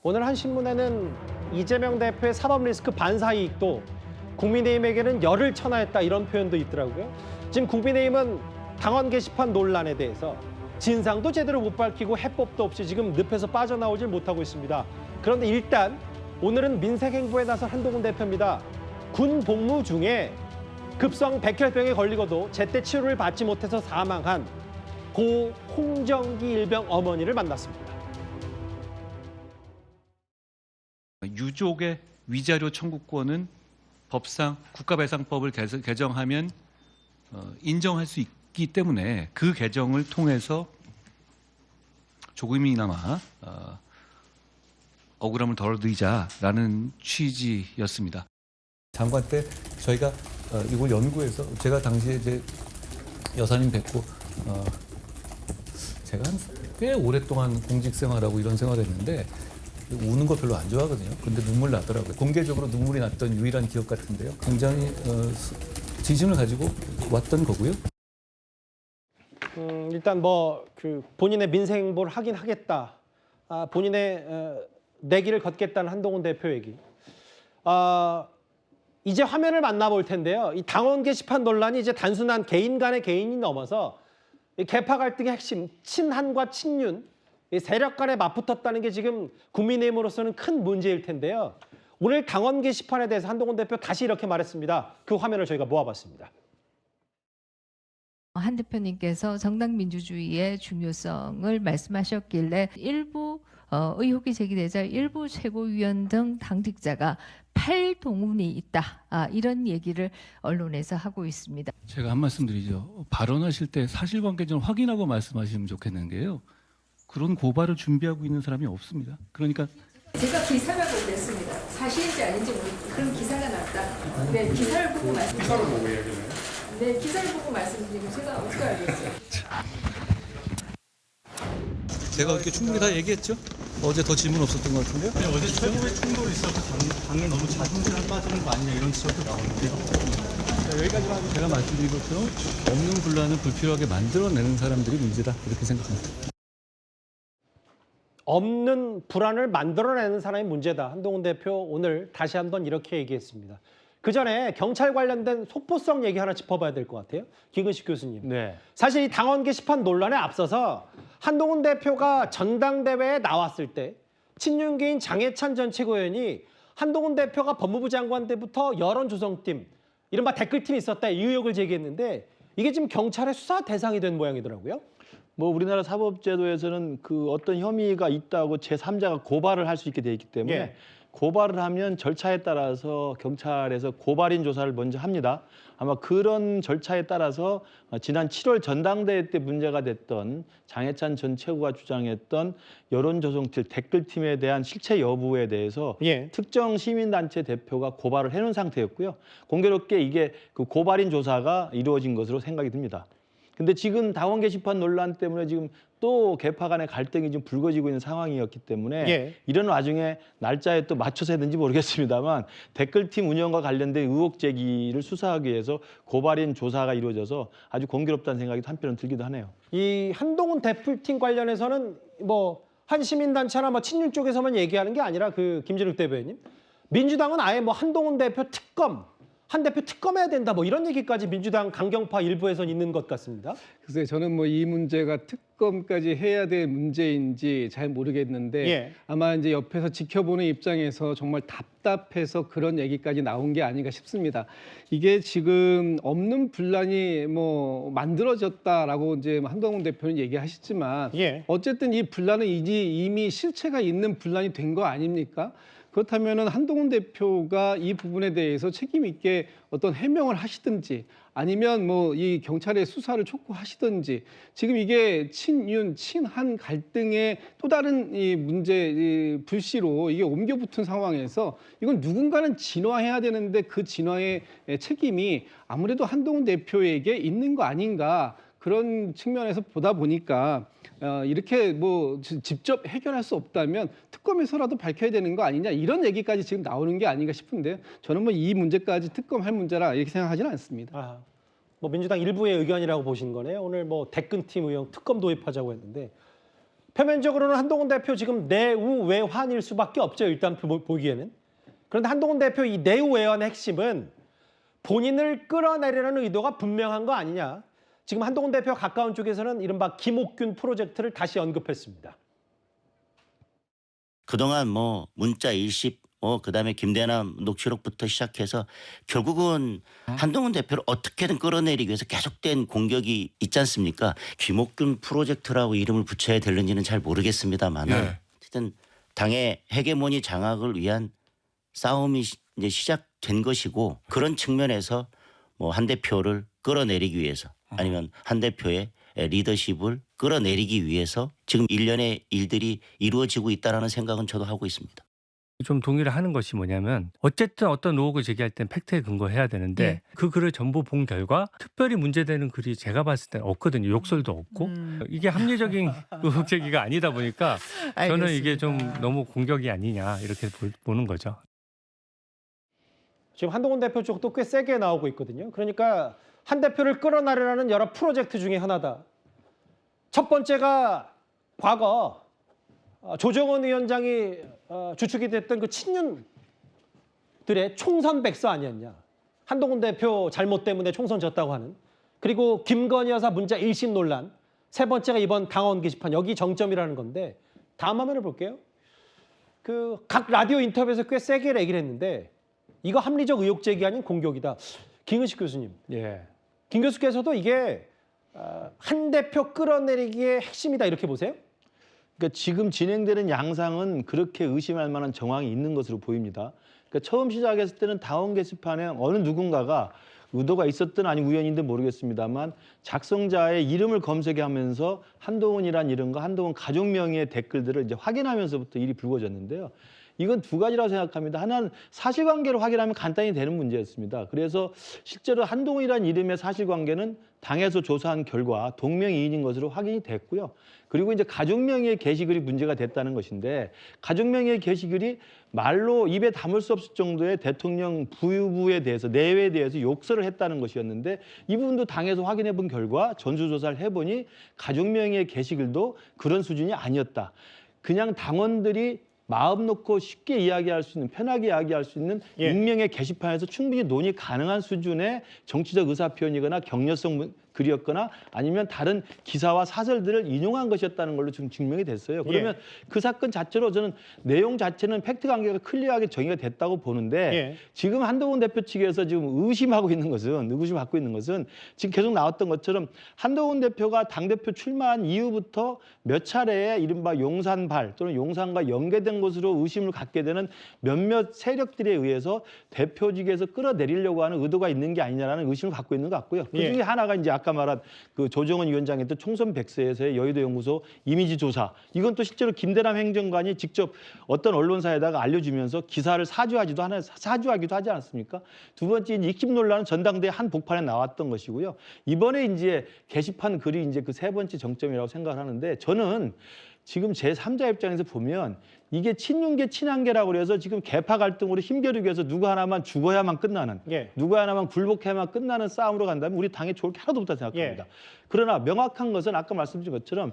오늘 한 신문에는 이재명 대표의 사법 리스크 반사 이익도 국민의힘에게는 열을 쳐나했다 이런 표현도 있더라고요. 지금 국민의힘은 당원 게시판 논란에 대해서 진상도 제대로 못 밝히고 해법도 없이 지금 늪에서 빠져나오질 못하고 있습니다. 그런데 일단 오늘은 민생행보에 나선 한동훈 대표입니다. 군 복무 중에 급성 백혈병에 걸리고도 제때 치료를 받지 못해서 사망한 고 홍정기 일병 어머니를 만났습니다. 유족의 위자료 청구권은 법상 국가배상법을 개정하면 인정할 수 있기 때문에 그 개정을 통해서 조금이나마 억울함을 덜어드리자라는 취지였습니다. 장관 때 저희가 이걸 연구해서 제가 당시에 이제 여사님 뵙고 제가 꽤 오랫동안 공직 생활하고 이런 생활했는데 우는 거 별로 안 좋아하거든요. 근데 눈물 나더라고요. 공개적으로 눈물이 났던 유일한 기억 같은데요. 굉장히 진심을 가지고 왔던 거고요. 일단 본인의 민생 행보를 하긴 하겠다. 본인의 내기를 걷겠다는 한동훈 대표 얘기. 이제 화면을 만나볼 텐데요. 이 당원 게시판 논란이 이제 단순한 개인 간의 개인이 넘어서 이 계파 갈등의 핵심 친한과 친윤 이 세력 간에 맞붙었다는 게 지금 국민의힘으로서는 큰 문제일 텐데요. 오늘 당원 게시판에 대해서 한동훈 대표 다시 이렇게 말했습니다. 그 화면을 저희가 모아봤습니다. 한 대표님께서 정당 민주주의의 중요성을 말씀하셨길래 일부 의혹이 제기되자 일부 최고위원 등 당직자가 팔동훈이 있다. 이런 얘기를 언론에서 하고 있습니다. 제가 한 말씀 드리죠. 발언하실 때 사실관계 좀 확인하고 말씀하시면 좋겠는 게요. 그런 고발을 준비하고 있는 사람이 없습니다. 그러니까 제가 기사를 냈습니다. 사실인지 아닌지 모르겠고 그런 기사가 났다. 네, 기사를 보고 말씀드리고. 기사를 보고 얘기해요? 네, 기사를 보고 말씀드리고 제가 어떻게 알겠어요? 제가 그렇게 충분히 다 얘기했죠? 어제 더 질문 없었던 것 같은데요? 아니, 어제 최고의 충돌이 있어서 당이 너무 자존심에 빠지는 거 아니냐 이런 지적도 나오는데요. 여기까지만 하고 제가 말씀드린 것처럼 없는 분란을 불필요하게 만들어내는 사람들이 문제다 이렇게 생각합니다. 없는 불안을 만들어내는 사람이 문제다. 한동훈 대표 오늘 다시 한번 이렇게 얘기했습니다. 그 전에 경찰 관련된 속보성 얘기 하나 짚어봐야 될 것 같아요. 김근식 교수님. 네. 사실 이 당원 게시판 논란에 앞서서 한동훈 대표가 전당대회에 나왔을 때 친윤계인 장해찬 전 최고위원이 한동훈 대표가 법무부 장관 때부터 여론조성팀, 이른바 댓글팀이 있었다 이 의혹을 제기했는데 이게 지금 경찰의 수사 대상이 된 모양이더라고요. 우리나라 사법제도에서는 그 어떤 혐의가 있다고 제3자가 고발을 할 수 있게 돼 있기 때문에 예. 고발을 하면 절차에 따라서 경찰에서 고발인 조사를 먼저 합니다. 아마 그런 절차에 따라서 지난 7월 전당대회 때 문제가 됐던 장해찬 전 최고가 주장했던 여론조성팀 댓글팀에 대한 실체 여부에 대해서 예. 특정 시민단체 대표가 고발을 해놓은 상태였고요. 공교롭게 이게 그 고발인 조사가 이루어진 것으로 생각이 듭니다. 근데 지금 당원 게시판 논란 때문에 지금 또 계파 간의 갈등이 좀 불거지고 있는 상황이었기 때문에 예. 이런 와중에 날짜에 또 맞춰서 했는지 모르겠습니다만 댓글팀 운영과 관련된 의혹 제기를 수사하기 위해서 고발인 조사가 이루어져서 아주 공교롭다는 생각이 한편으로 들기도 하네요. 이 한동훈 대표팀 관련해서는 한 시민단체나 친윤 쪽에서만 얘기하는 게 아니라 그 김진욱 대변인, 민주당은 아예 한동훈 대표 특검, 한 대표 특검해야 된다 이런 얘기까지 민주당 강경파 일부에선 있는 것 같습니다. 글쎄 저는 이 문제가 특검까지 해야 될 문제인지 잘 모르겠는데 예. 아마 이제 옆에서 지켜보는 입장에서 정말 답답해서 그런 얘기까지 나온 게 아닌가 싶습니다. 이게 지금 없는 분란이 만들어졌다라고 이제 한동훈 대표는 얘기하시지만 예. 어쨌든 이 분란은 이미 실체가 있는 분란이 된 거 아닙니까? 그렇다면은 한동훈 대표가 이 부분에 대해서 책임 있게 어떤 해명을 하시든지 아니면 이 경찰의 수사를 촉구하시든지 지금 이게 친윤, 친한 갈등의 또 다른 이 문제, 이 불씨로 이게 옮겨 붙은 상황에서 이건 누군가는 진화해야 되는데 그 진화의 책임이 아무래도 한동훈 대표에게 있는 거 아닌가 그런 측면에서 보다 보니까 이렇게 직접 해결할 수 없다면 특검에서라도 밝혀야 되는 거 아니냐 이런 얘기까지 지금 나오는 게 아닌가 싶은데 저는 이 문제까지 특검할 문제라 이렇게 생각하지는 않습니다. 민주당 일부의 의견이라고 보시는 거네요. 오늘 댓글팀 의원 특검 도입하자고 했는데 표면적으로는 한동훈 대표 지금 내우 외환일 수밖에 없죠. 일단 보기에는. 그런데 한동훈 대표 이 내우 외환의 핵심은 본인을 끌어내려는 의도가 분명한 거 아니냐. 지금 한동훈 대표 가까운 쪽에서는 이른바 김옥균 프로젝트를 다시 언급했습니다. 그동안 뭐 문자 일십 그다음에 김대남 녹취록부터 시작해서 결국은 한동훈 대표를 어떻게든 끌어내리기 위해서 계속된 공격이 있지 않습니까? 김옥균 프로젝트라고 이름을 붙여야 되는지는 잘 모르겠습니다만 어쨌든 당의 헤게모니 장악을 위한 싸움이 이제 시작된 것이고 그런 측면에서 뭐 한 대표를 끌어내리기 위해서 아니면 한 대표의 리더십을 끌어내리기 위해서 지금 일련의 일들이 이루어지고 있다는 생각은 저도 하고 있습니다. 좀 동의를 하는 것이 뭐냐면 어쨌든 어떤 의혹을 제기할 땐 팩트에 근거해야 되는데 네. 그 글을 전부 본 결과 특별히 문제되는 글이 제가 봤을 때는 없거든요. 욕설도 없고 이게 합리적인 의혹 제기가 아니다 보니까 저는 이게 좀 너무 공격이 아니냐 이렇게 보는 거죠. 지금 한동훈 대표 쪽도 꽤 세게 나오고 있거든요. 그러니까 한 대표를 끌어내려는 여러 프로젝트 중에 하나다. 첫 번째가 과거 조정원 위원장이 주축이 됐던 그 친윤들의 총선 백서 아니었냐. 한동훈 대표 잘못 때문에 총선 졌다고 하는. 그리고 김건희 여사 문자 1심 논란. 세 번째가 이번 당원 게시판. 여기 정점이라는 건데 다음 화면을 볼게요. 그 각 라디오 인터뷰에서 꽤 세게 얘기를 했는데 이거 합리적 의혹 제기 아닌 공격이다. 김은식 교수님. 예. 김 교수께서도 이게 한 대표 끌어내리기의 핵심이다 이렇게 보세요? 그러니까 지금 진행되는 양상은 그렇게 의심할 만한 정황이 있는 것으로 보입니다. 그러니까 처음 시작했을 때는 당원 게시판에 어느 누군가가 의도가 있었든 아니 우연인든 모르겠습니다만 작성자의 이름을 검색하면서 한동훈이란 이름과 한동훈 가족 명의의 댓글들을 이제 확인하면서부터 일이 불거졌는데요. 이건 두 가지라고 생각합니다. 하나는 사실관계를 확인하면 간단히 되는 문제였습니다. 그래서 실제로 한동훈이라는 이름의 사실관계는 당에서 조사한 결과 동명이인인 것으로 확인이 됐고요. 그리고 이제 가족 명의의 게시글이 문제가 됐다는 것인데 가족 명의의 게시글이 말로 입에 담을 수 없을 정도의 대통령 부유부에 대해서 내외에 대해서 욕설을 했다는 것이었는데 이 부분도 당에서 확인해 본 결과 전수조사를 해보니 가족 명의의 게시글도 그런 수준이 아니었다. 그냥 당원들이 마음 놓고 쉽게 이야기할 수 있는 편하게 이야기할 수 있는 익명의 게시판에서 충분히 논의 가능한 수준의 정치적 의사표현이거나 격려성 글이었거나 아니면 다른 기사와 사설들을 인용한 것이었다는 걸로 지금 증명이 됐어요. 그러면 그 사건 자체로 저는 내용 자체는 팩트 관계가 클리어하게 정의가 됐다고 보는데 지금 한동훈 대표 측에서 지금 의심받고 있는 것은 지금 계속 나왔던 것처럼 한동훈 대표가 당대표 출마한 이후부터 몇 차례에 이른바 용산발 또는 용산과 연계된 것으로 의심을 갖게 되는 몇몇 세력들에 의해서 대표직에서 끌어내리려고 하는 의도가 있는 게 아니냐라는 의심을 갖고 있는 것 같고요. 그중에 하나가 이제 아까 말한 그 조정원 위원장이 했던 총선 백서에서의 여의도 연구소 이미지 조사. 이건 또 실제로 김대남 행정관이 직접 어떤 언론사에다가 알려주면서 기사를 사주하기도 하지 않았습니까? 두 번째 이제 익힘 논란은 전당대회 한 복판에 나왔던 것이고요. 이번에 이제 게시판 글이 이제 그 세 번째 정점이라고 생각을 하는데 저는 지금 제3자 입장에서 보면 이게 친윤계 친한계라고 그래서 지금 계파 갈등으로 힘겨루기 위해서 누구 하나만 죽어야만 끝나는 누구 하나만 굴복해야만 끝나는 싸움으로 간다면 우리 당에 좋을 게 하나도 없다고 생각합니다. 그러나 명확한 것은 아까 말씀드린 것처럼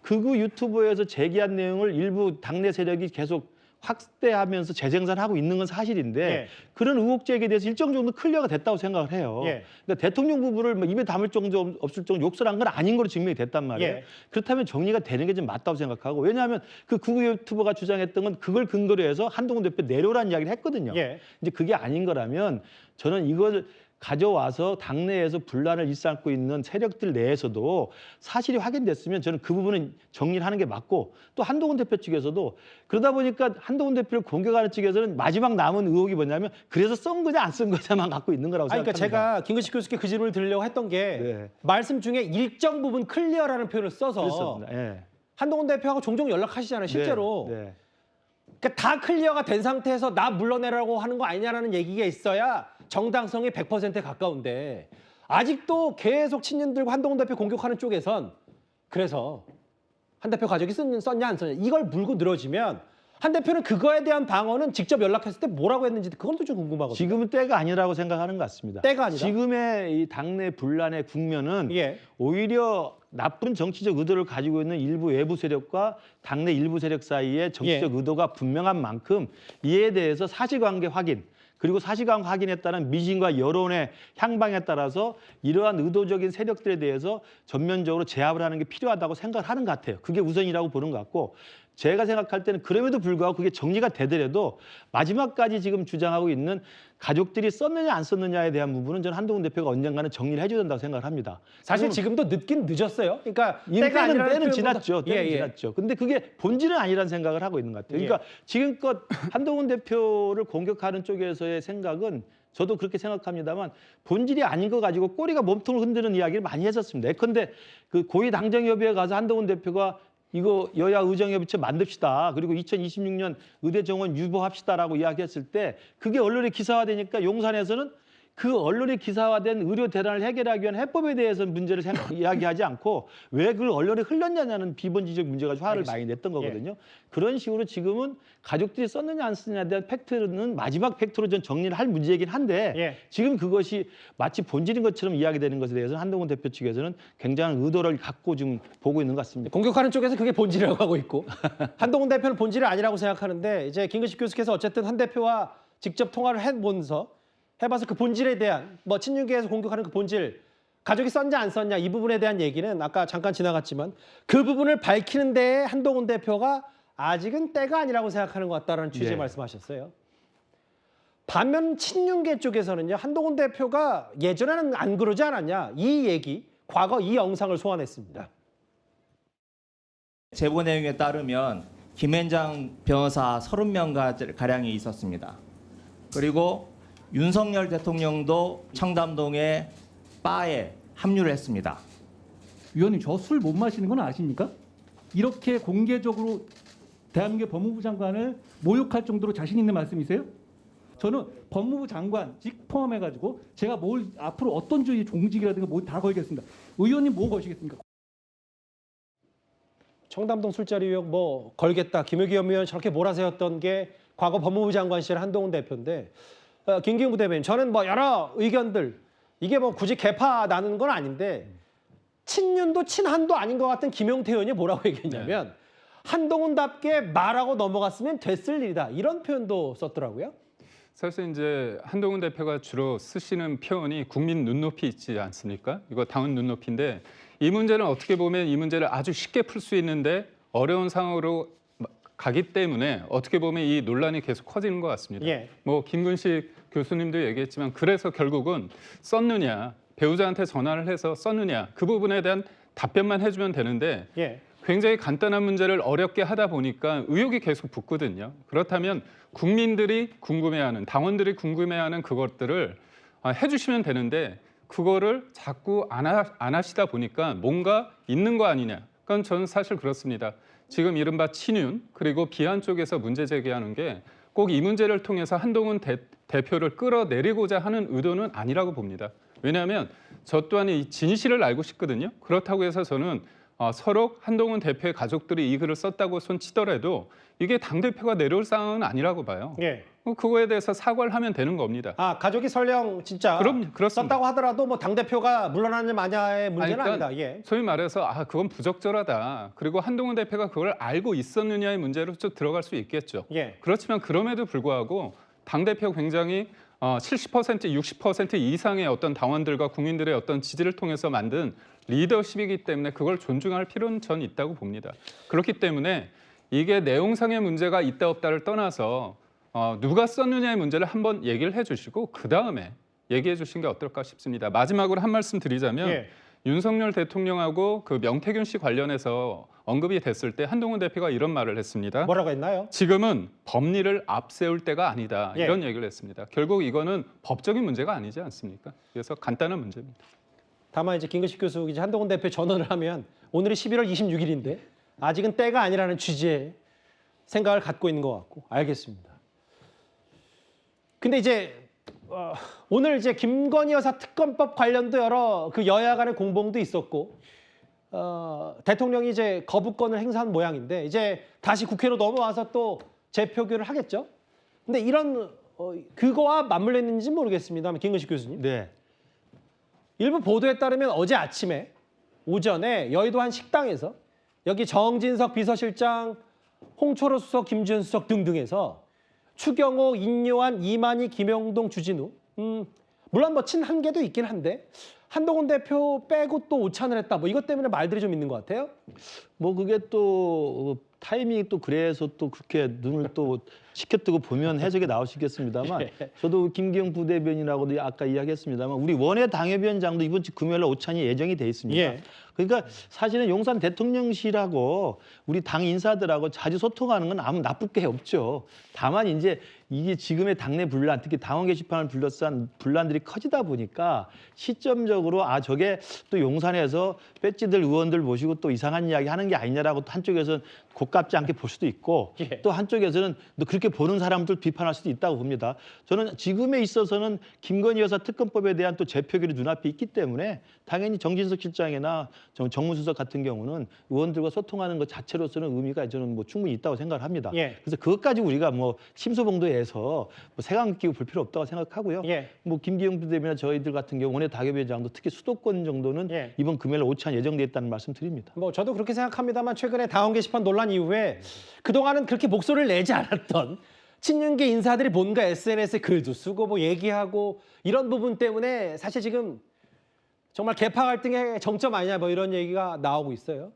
극우 유튜브에서 제기한 내용을 일부 당내 세력이 계속 확대하면서 재생산하고 있는 건 사실인데 그런 의혹 제기에 대해서 일정 정도 클리어가 됐다고 생각을 해요. 그러니까 대통령 부부를 뭐 입에 담을 정도 없을 정도 욕설한 건 아닌 걸로 증명이 됐단 말이에요. 그렇다면 정리가 되는 게 좀 맞다고 생각하고 왜냐하면 그 극우 유튜버가 주장했던 건 그걸 근거로 해서 한동훈 대표 내려오라는 이야기를 했거든요. 이제 그게 아닌 거라면 저는 이걸 가져와서 당내에서 분란을 일삼고 있는 세력들 내에서도 사실이 확인됐으면 저는 그 부분은 정리를 하는 게 맞고 또 한동훈 대표 측에서도 그러다 보니까 한동훈 대표를 공격하는 측에서는 마지막 남은 의혹이 뭐냐면 그래서 쓴 거냐 안 쓴 거냐만 갖고 있는 거라고 그러니까 생각합니다. 제가 김근식 교수께 그 질문을 드리려고 했던 게 말씀 중에 일정 부분 클리어라는 표현을 써서 한동훈 대표하고 종종 연락하시잖아요, 실제로. 그러니까 다 클리어가 된 상태에서 나 물러내라고 하는 거 아니냐라는 얘기가 있어야 정당성이 100%에 가까운데 아직도 계속 친윤들과 한동훈 대표 공격하는 쪽에선 그래서 한 대표 가족이 썼냐 안 썼냐 이걸 물고 늘어지면 한 대표는 그거에 대한 방어는 직접 연락했을 때 뭐라고 했는지 그것도 좀 궁금하거든요. 지금은 때가 아니라고 생각하는 것 같습니다. 때가 아니다? 지금의 이 당내 분란의 국면은 예. 오히려 나쁜 정치적 의도를 가지고 있는 일부 외부 세력과 당내 일부 세력 사이에 정치적 의도가 분명한 만큼 이에 대해서 사실관계 확인 그리고 사실관계 확인에 따른 민심과 여론의 향방에 따라서 이러한 의도적인 세력들에 대해서 전면적으로 제압을 하는 게 필요하다고 생각을 하는 것 같아요. 그게 우선이라고 보는 것 같고 제가 생각할 때는 그럼에도 불구하고 그게 정리가 되더라도 마지막까지 지금 주장하고 있는 가족들이 썼느냐 안 썼느냐에 대한 부분은 저는 한동훈 대표가 언젠가는 정리를 해줘야 된다고 생각을 합니다. 사실 지금도 늦긴 늦었어요. 그러니까 때는 지났죠. 때는 예. 지났죠. 근데 그게 본질은 아니라는 생각을 하고 있는 것 같아요. 그러니까 지금껏 한동훈 대표를 공격하는 쪽에서의 생각은 저도 그렇게 생각합니다만 본질이 아닌 거 가지고 꼬리가 몸통을 흔드는 이야기를 많이 했었습니다. 예컨대 그 고위 당정협의회 가서 한동훈 대표가 이거 여야 의정협의체 만듭시다. 그리고 2026년 의대 정원 유보합시다라고 이야기했을 때 그게 언론에 기사화되니까 용산에서는 그 언론에 기사화된 의료 대란을 해결하기 위한 해법에 대해서 문제를 이야기하지 않고 왜 그걸 언론에 흘렸냐는 비본질적 문제가 화를 많이 냈던 거거든요. 그런 식으로 지금은 가족들이 썼느냐 안 썼느냐에 대한 팩트는 마지막 팩트로 전 정리를 할 문제이긴 한데 지금 그것이 마치 본질인 것처럼 이야기되는 것에 대해서는 한동훈 대표 측에서는 굉장한 의도를 갖고 지금 보고 있는 것 같습니다. 공격하는 쪽에서 그게 본질이라고 하고 있고 한동훈 대표는 본질이 아니라고 생각하는데 이제 김근식 교수께서 어쨌든 한 대표와 직접 통화를 해봐서 그 본질에 대한 뭐 친윤계에서 공격하는 그 본질 가족이 썼냐 안 썼냐 이 부분에 대한 얘기는 아까 잠깐 지나갔지만 그 부분을 밝히는 데에 한동훈 대표가 아직은 때가 아니라고 생각하는 것 같다라는 취지의 말씀하셨어요. 반면 친윤계 쪽에서는요. 한동훈 대표가 예전에는 안 그러지 않았냐 이 얘기 과거 이 영상을 소환했습니다. 제보 내용에 따르면 김앤장 변호사 30명가량이 있었습니다. 그리고 윤석열 대통령도 청담동의 바에 합류를 했습니다. 위원님, 저 술 못 마시는 건 아십니까? 이렇게 공개적으로 대한민국 법무부 장관을 모욕할 정도로 자신 있는 말씀이세요? 저는 법무부 장관직 포함해가지고 제가 뭘 앞으로 어떤 주의 종직이라든가 뭐 다 걸겠습니다. 의원님 뭐 거시겠습니까? 청담동 술자리 의혹 뭐 걸겠다. 김의겸 의원 저렇게 몰아세웠던 게 과거 법무부 장관 시절 한동훈 대표인데 김기훈 부대변인 저는 뭐 여러 의견들 이게 뭐 굳이 개파 나는 건 아닌데 친윤도 친한도 아닌 것 같은 김용태 의원이 뭐라고 얘기했냐면 한동훈답게 말하고 넘어갔으면 됐을 일이다. 이런 표현도 썼더라고요. 사실 이제 한동훈 대표가 주로 쓰시는 표현이 국민 눈높이 있지 않습니까? 이거 당원 눈높이인데 이 문제는 어떻게 보면 이 문제를 아주 쉽게 풀 수 있는데 어려운 상황으로 가기 때문에 어떻게 보면 이 논란이 계속 커지는 것 같습니다. 뭐 김근식 교수님도 얘기했지만 그래서 결국은 썼느냐 배우자한테 전화를 해서 썼느냐 그 부분에 대한 답변만 해주면 되는데 굉장히 간단한 문제를 어렵게 하다 보니까 의혹이 계속 붙거든요. 그렇다면 국민들이 궁금해하는 당원들이 궁금해하는 그것들을 해주시면 되는데 그거를 자꾸 안 하시다 보니까 뭔가 있는 거 아니냐. 그건 저는 사실 그렇습니다. 지금 이른바 친윤 그리고 비한 쪽에서 문제 제기하는 게 꼭 이 문제를 통해서 한동훈 대표를 끌어내리고자 하는 의도는 아니라고 봅니다. 왜냐하면 저 또한 이 진실을 알고 싶거든요. 그렇다고 해서 저는 서로 한동훈 대표의 가족들이 이 글을 썼다고 손치더라도 이게 당대표가 내려올 상황은 아니라고 봐요. 그거에 대해서 사과를 하면 되는 겁니다. 가족이 설령 진짜 그렇습니다. 썼다고 하더라도 뭐 당대표가 물러나냐 마냐의 문제는 그러니까 아니다. 소위 말해서 그건 부적절하다. 그리고 한동훈 대표가 그걸 알고 있었느냐의 문제로 좀 들어갈 수 있겠죠. 그렇지만 그럼에도 불구하고 당대표가 굉장히 70%, 60% 이상의 어떤 당원들과 국민들의 어떤 지지를 통해서 만든 리더십이기 때문에 그걸 존중할 필요는 전 있다고 봅니다. 그렇기 때문에 이게 내용상의 문제가 있다 없다를 떠나서 누가 썼느냐의 문제를 한번 얘기를 해주시고 그다음에 얘기해 주신 게 어떨까 싶습니다. 마지막으로 한 말씀 드리자면 윤석열 대통령하고 그 명태균 씨 관련해서 언급이 됐을 때 한동훈 대표가 이런 말을 했습니다. 뭐라고 했나요? 지금은 법리를 앞세울 때가 아니다. 이런 얘기를 했습니다. 결국 이거는 법적인 문제가 아니지 않습니까? 그래서 간단한 문제입니다. 다만 이제 김근식 교수 이제 한동훈 대표 전언을 하면 오늘이 11월 26일인데 아직은 때가 아니라는 취지의 생각을 갖고 있는 것 같고 알겠습니다. 근데 이제 오늘 이제 김건희 여사 특검법 관련도 여러 그 여야 간의 공방도 있었고 대통령이 이제 거부권을 행사한 모양인데 이제 다시 국회로 넘어와서 또 재표결을 하겠죠. 근데 이런 그거와 맞물려 있는지 모르겠습니다만 김근식 교수님. 네. 일부 보도에 따르면 어제 아침에 오전에 여의도 한 식당에서 여기 정진석 비서실장, 홍철호 수석, 김주현 수석 등등에서 추경호, 인요한, 이만희, 김영동, 주진우 물론 뭐 친한계도 있긴 한데 한동훈 대표 빼고 또 오찬을 했다. 뭐 이것 때문에 말들이 좀 있는 것 같아요. 뭐 그게 또 타이밍이 또 그래서 또 그렇게 눈을 또 시켜뜨고 보면 해석이 나올 수 있겠습니다만 저도 김기영 부대변인하고도 아까 이야기했습니다만 우리 원외 당협위원장도 이번 주 금요일 날 오찬이 예정이 돼 있습니다. 예. 그러니까 사실은 용산 대통령실하고 우리 당 인사들하고 자주 소통하는 건 아무 나쁠 게 없죠. 다만 이제 이게 지금의 당내 분란, 특히 당원 게시판을 둘러싼 분란들이 커지다 보니까 시점적으로 저게 또 용산에서 배지들 의원들 모시고 또 이상한 이야기 하는 게 아니냐라고 또 한쪽에서는 고깝지 않게 볼 수도 있고 또 한쪽에서는 또 그렇게 보는 사람들 비판할 수도 있다고 봅니다. 저는 지금에 있어서는 김건희 여사 특검법에 대한 또 재표결이 눈앞에 있기 때문에 당연히 정진석 실장이나 정무수석 같은 경우는 의원들과 소통하는 것 자체로서는 의미가 저는 뭐 충분히 있다고 생각을 합니다. 그래서 그것까지 우리가 뭐 심소봉도해서 뭐 세강 끼고 볼 필요 없다고 생각하고요. 뭐 김기영 부대변인이나 저희들 같은 경우 원외 당협위원장도 특히 수도권 정도는 이번 금요일 오찬 예정돼 있다는 말씀 드립니다. 뭐 저도 그렇게 생각합니다만 최근에 당원 게시판 논란 이후에 그동안은 그렇게 목소리를 내지 않았던 친윤계 인사들이 뭔가 SNS에 글도 쓰고 뭐 얘기하고 이런 부분 때문에 사실 지금 정말 계파 갈등의 정점 아니냐 뭐 이런 얘기가 나오고 있어요.